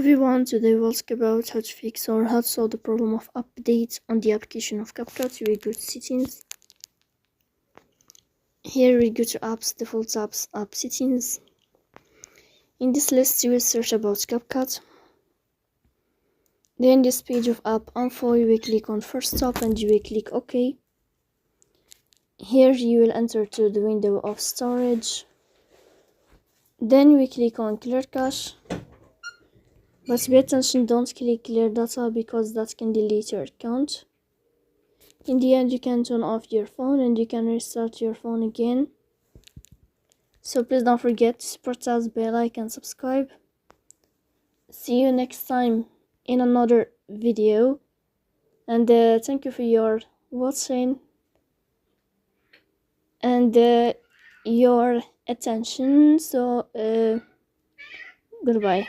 everyone, today we'll talk about how to fix or how to solve the problem of updates on the application of CapCut. You will go to settings. Here we go to apps, default apps, app settings. In this list you will search about CapCut. Then this page of app info, you will click on first stop and you will click OK. Here you will enter to the window of storage. Then we click on clear cache. But pay attention, don't click clear data because that can delete your account. In the end, you can turn off your phone and you can restart your phone again. So please don't forget to support us, bell icon, subscribe. See you next time in another video. And thank you for your watching and your attention. So goodbye.